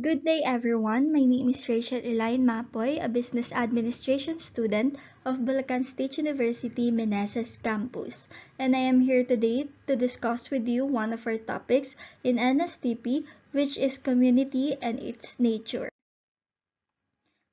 Good day, everyone. My name is Rachel Elaine Mapoy, a business administration student of Bulacan State University, Meneses campus, and I am here today to discuss with you one of our topics in NSTP, which is community and its nature.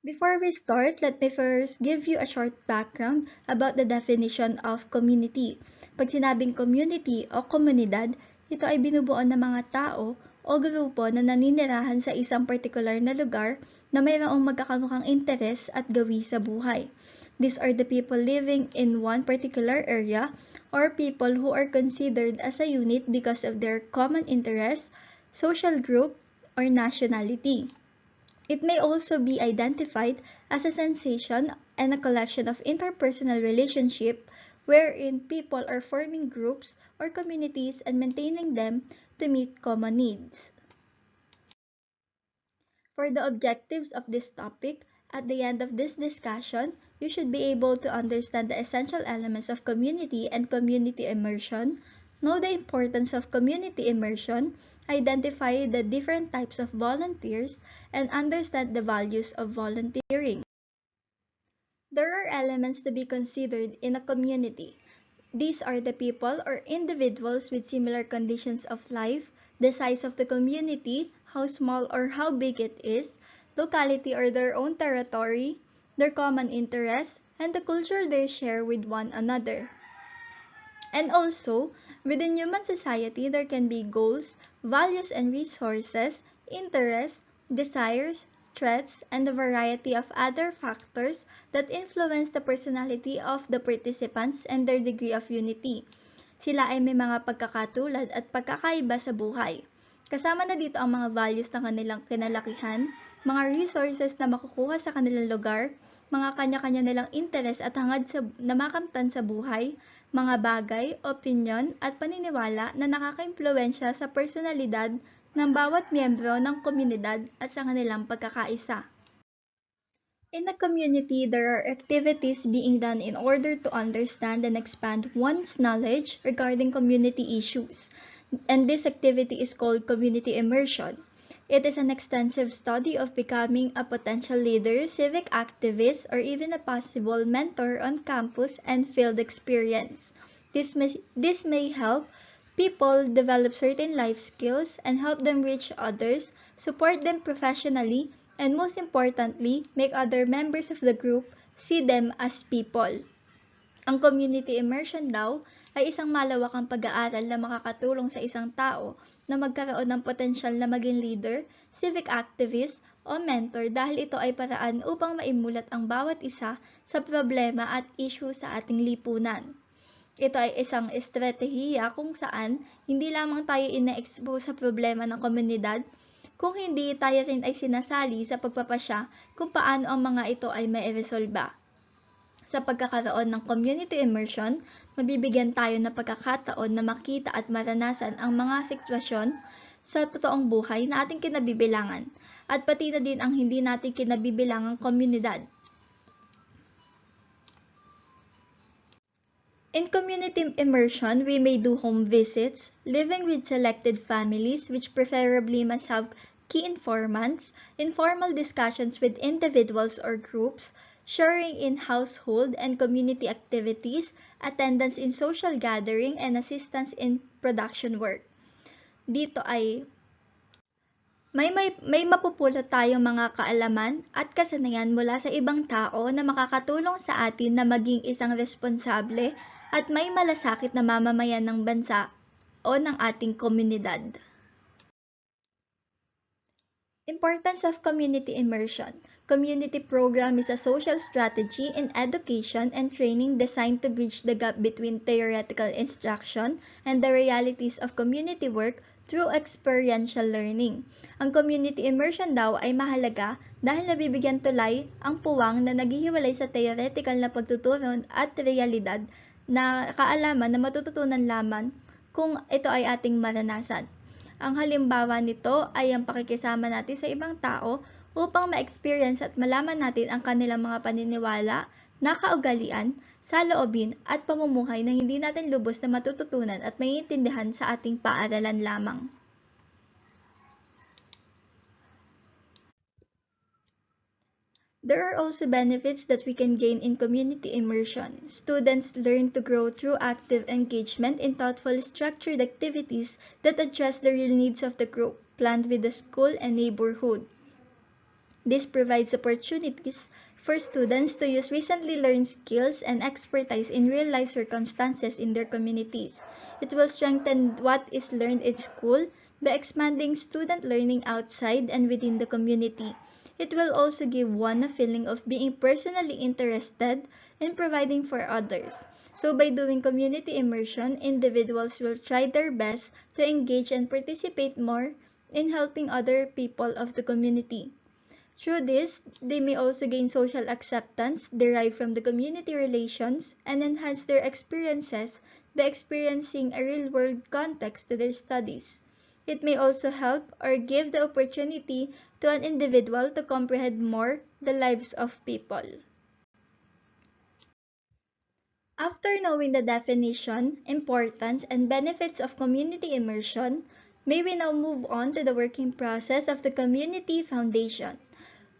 Before we start, let me first give you a short background about the definition of community. Pag sinabing community o komunidad, ito ay binubuo ng mga tao o grupo na naninirahan sa isang particular na lugar na mayroong magkakamukhang interes at gawi sa buhay. These are the people living in one particular area or people who are considered as a unit because of their common interests, social group, or nationality. It may also be identified as a sensation and a collection of interpersonal relationships wherein people are forming groups or communities and maintaining them to meet common needs. For the objectives of this topic, at the end of this discussion, you should be able to understand the essential elements of community and community immersion, know the importance of community immersion, identify the different types of volunteers, and understand the values of volunteering. There are elements to be considered in a community. These are the people or individuals with similar conditions of life, the size of the community, how small or how big it is, locality or their own territory, their common interests, and the culture they share with one another. And also, within human society, there can be goals, values and resources, interests, desires, threats, and a variety of other factors that influence the personality of the participants and their degree of unity. Sila ay may mga pagkakatulad at pagkakaiba sa buhay. Kasama na dito ang mga values na kanilang kinalakihan, mga resources na makukuha sa kanilang lugar, mga kanya-kanya nilang interes at hangad na makamtan sa buhay, mga bagay, opinyon at paniniwala na nakakaimpluwensya sa personalidad ng bawat miyembro ng komunidad at sa kanilang pagkakaisa. In a community, there are activities being done in order to understand and expand one's knowledge regarding community issues, and this activity is called community immersion. It is an extensive study of becoming a potential leader, civic activist, or even a possible mentor on campus and field experience. This may help people develop certain life skills and help them reach others, support them professionally, and most importantly, make other members of the group see them as people. Ang community immersion daw ay isang malawakang pag-aaral na makakatulong sa isang tao na magkaroon ng potensyal na maging leader, civic activist, o mentor dahil ito ay paraan upang maimulat ang bawat isa sa problema at issue sa ating lipunan. Ito ay isang estratehiya kung saan hindi lamang tayo ina-expose sa problema ng komunidad, kung hindi tayo rin ay sinasali sa pagpapasya kung paano ang mga ito ay mairesolba. Sa pagkakaroon ng community immersion, mabibigyan tayo ng pagkakataon na makita at maranasan ang mga sitwasyon sa totoong buhay na ating kinabibilangan at pati na din ang hindi natin kinabibilangang komunidad. In community immersion, we may do home visits, living with selected families which preferably must have key informants, informal discussions with individuals or groups, sharing in household and community activities, attendance in social gathering, and assistance in production work. Dito ay may mapupulot tayong mga kaalaman at kasanayan mula sa ibang tao na makakatulong sa atin na maging isang responsable at may malasakit na mamamayan ng bansa o ng ating komunidad. Importance of community immersion. Community program is a social strategy in education and training designed to bridge the gap between theoretical instruction and the realities of community work through experiential learning. Ang community immersion daw ay mahalaga dahil nabibigyan tulay ang puwang na naghihiwalay sa theoretical na pagtuturo at realidad na kaalaman na matututunan lamang kung ito ay ating maranasan. Ang halimbawa nito ay ang pakikisama natin sa ibang tao upang ma-experience at malaman natin ang kanilang mga paniniwala, nakaugalian, saloobin at pamumuhay na hindi natin lubos na matututunan at maiintindihan sa ating paaralan lamang. There are also benefits that we can gain in community immersion. Students learn to grow through active engagement in thoughtfully structured activities that address the real needs of the group, planned with the school and neighborhood. This provides opportunities for students to use recently learned skills and expertise in real-life circumstances in their communities. It will strengthen what is learned in school by expanding student learning outside and within the community. It will also give one a feeling of being personally interested in providing for others. So by doing community immersion, individuals will try their best to engage and participate more in helping other people of the community. Through this, they may also gain social acceptance derived from the community relations and enhance their experiences by experiencing a real-world context to their studies. It may also help or give the opportunity to an individual to comprehend more the lives of people. After knowing the definition, importance, and benefits of community immersion, may we now move on to the working process of the Community Foundation.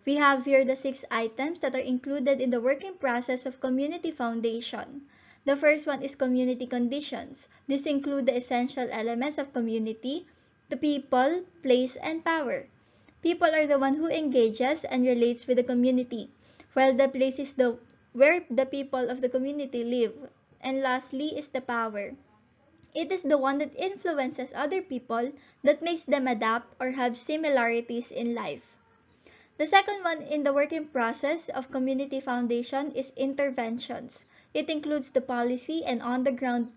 We have here the 6 items that are included in the working process of Community Foundation. The first one is community conditions. These include the essential elements of community, the people, place, and power. People are the one who engages and relates with the community, while the place is where the people of the community live. And lastly is the power. It is the one that influences other people that makes them adapt or have similarities in life. The second one in the working process of Community Foundation is interventions. It includes the policy and on-the-ground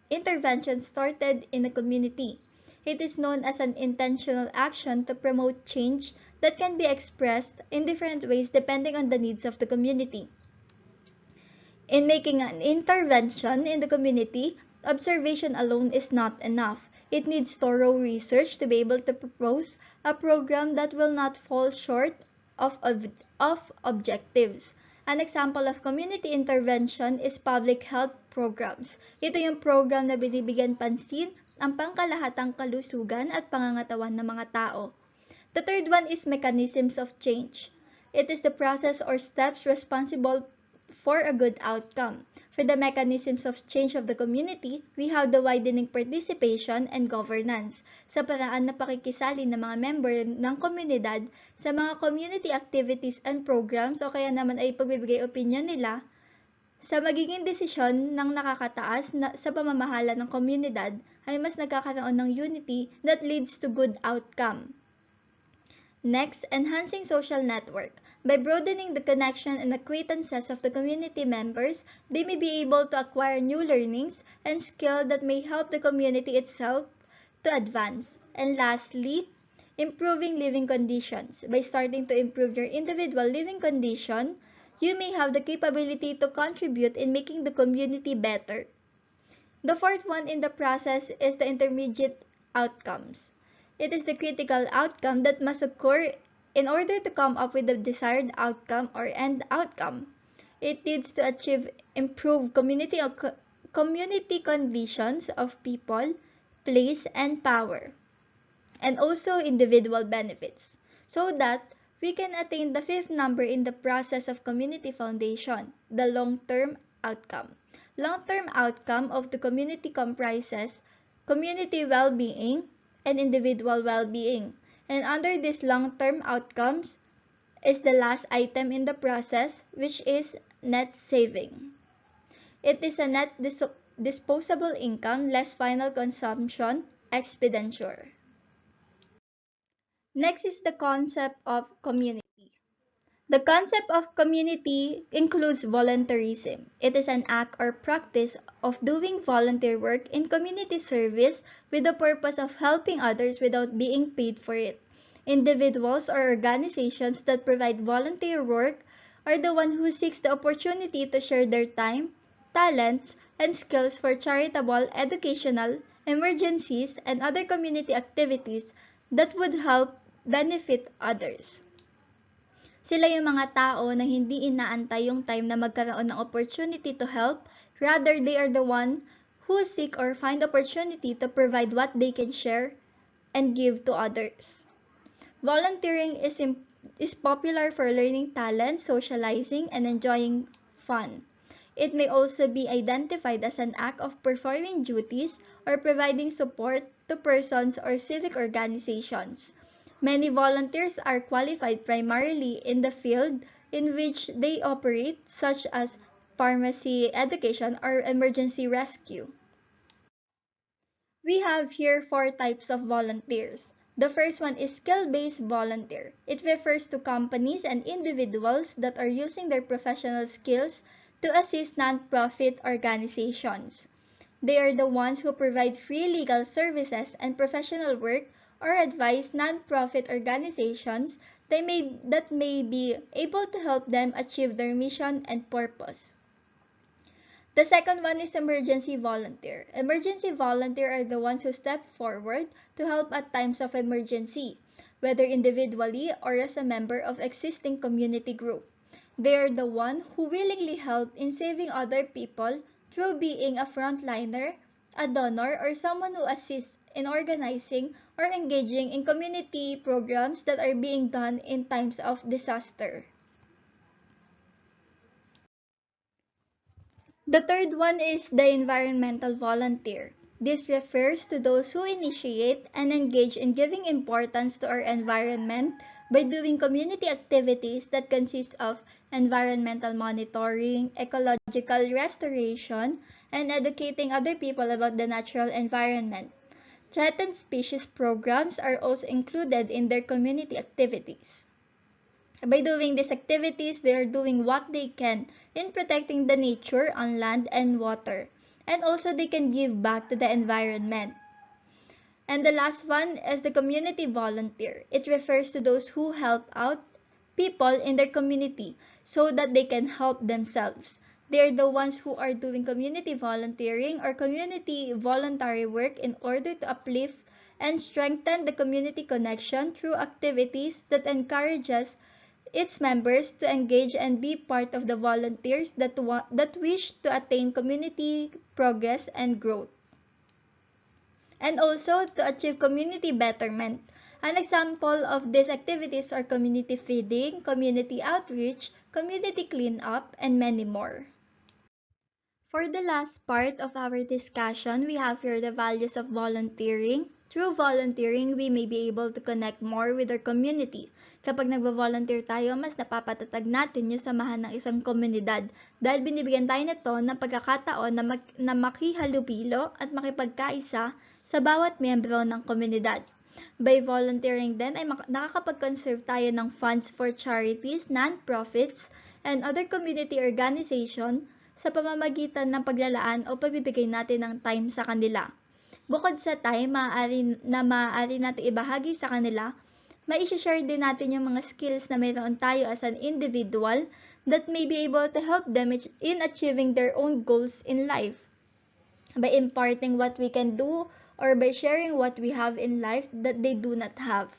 interventions started in the community. It is known as an intentional action to promote change that can be expressed in different ways depending on the needs of the community. In making an intervention in the community, observation alone is not enough. It needs thorough research to be able to propose a program that will not fall short of objectives. An example of community intervention is public health programs. Ito yung program na binibigyan pansin ang pangkalahatang kalusugan at pangangatawan ng mga tao. The third one is mechanisms of change. It is the process or steps responsible for a good outcome. For the mechanisms of change of the community, we have the widening participation and governance sa paraan na pakikisali ng mga member ng komunidad sa mga community activities and programs o kaya naman ay pagbibigay opinion nila sa magiging desisyon ng nakakataas na sa pamamahala ng komunidad ay mas nagkakaroon ng unity that leads to good outcome. Next, enhancing social network. By broadening the connection and acquaintances of the community members, they may be able to acquire new learnings and skills that may help the community itself to advance. And lastly, improving living conditions. By starting to improve your individual living condition, you may have the capability to contribute in making the community better. The fourth one in the process is the intermediate outcomes. It is the critical outcome that must occur in order to come up with the desired outcome or end outcome. It needs to achieve improved community conditions of people, place, and power, and also individual benefits, so that we can attain the fifth number in the process of community foundation, the long-term outcome. Long-term outcome of the community comprises community well-being and individual well-being. And under these long-term outcomes is the last item in the process, which is net saving. It is a net disposable income less final consumption expenditure. Next is the concept of community. The concept of community includes volunteerism. It is an act or practice of doing volunteer work in community service with the purpose of helping others without being paid for it. Individuals or organizations that provide volunteer work are the one who seeks the opportunity to share their time, talents, and skills for charitable, educational, emergencies, and other community activities that would help benefit others. Sila yung mga tao na hindi inaantay yung time na magkaroon ng opportunity to help, rather they are the one who seek or find opportunity to provide what they can share and give to others. Volunteering is is popular for learning talent, socializing, and enjoying fun. It may also be identified as an act of performing duties or providing support to persons or civic organizations. Many volunteers are qualified primarily in the field in which they operate, such as pharmacy, education, or emergency rescue. We have here four types of volunteers. The first one is skill-based volunteer. It refers to companies and individuals that are using their professional skills to assist non-profit organizations. They are the ones who provide free legal services and professional work or advise non-profit organizations that may be able to help them achieve their mission and purpose. The second one is emergency volunteer. Emergency volunteer are the ones who step forward to help at times of emergency, whether individually or as a member of existing community group. They are the one who willingly help in saving other people through being a frontliner, a donor, or someone who assists in organizing or engaging in community programs that are being done in times of disaster. The third one is the environmental volunteer. This refers to those who initiate and engage in giving importance to our environment by doing community activities that consist of environmental monitoring, ecological restoration, and educating other people about the natural environment. Threatened species programs are also included in their community activities. By doing these activities, they are doing what they can in protecting the nature on land and water. And also they can give back to the environment. And the last one is the community volunteer. It refers to those who help out people in their community so that they can help themselves. They are the ones who are doing community volunteering or community voluntary work in order to uplift and strengthen the community connection through activities that encourages its members to engage and be part of the volunteers that wish to attain community progress and growth, and also to achieve community betterment. An example of these activities are community feeding, community outreach, community cleanup, and many more. For the last part of our discussion, we have here the values of volunteering. Through volunteering, we may be able to connect more with our community. Kapag nagvo-volunteer tayo, mas napapatatag natin yung samahan ng isang komunidad dahil binibigyan tayo nito ng pagkakataon na makihalubilo at makipagkaisa sa bawat miyembro ng komunidad. By volunteering din ay nakakapag-conserve tayo ng funds for charities, non-profits, and other community organization sa pamamagitan ng paglalaan o pagbibigay natin ng time sa kanila. Bukod sa time maaari natin ibahagi sa kanila, mai-share din natin yung mga skills na mayroon tayo as an individual that may be able to help them in achieving their own goals in life. By imparting what we can do or by sharing what we have in life that they do not have.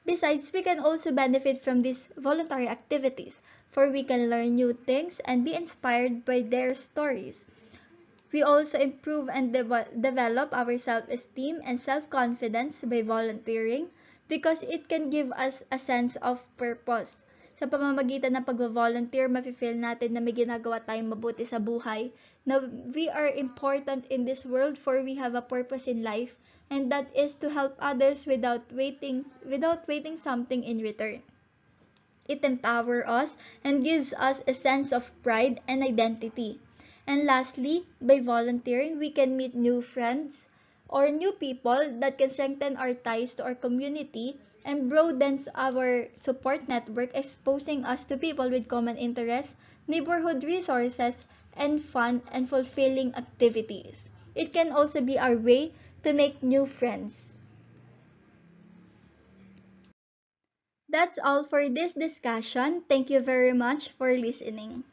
Besides, we can also benefit from these voluntary activities, for we can learn new things and be inspired by their stories. We also improve and develop our self-esteem and self-confidence by volunteering because it can give us a sense of purpose. Sa pamamagitan ng pag-volunteer, mafe-feel natin na may ginagawa tayong mabuti sa buhay, na we are important in this world for we have a purpose in life, and that is to help others without waiting something in return. It empowers us and gives us a sense of pride and identity. And lastly, by volunteering, we can meet new friends or new people that can strengthen our ties to our community and broadens our support network, exposing us to people with common interests, neighborhood resources, and fun and fulfilling activities. It can also be our way to make new friends. That's all for this discussion. Thank you very much for listening.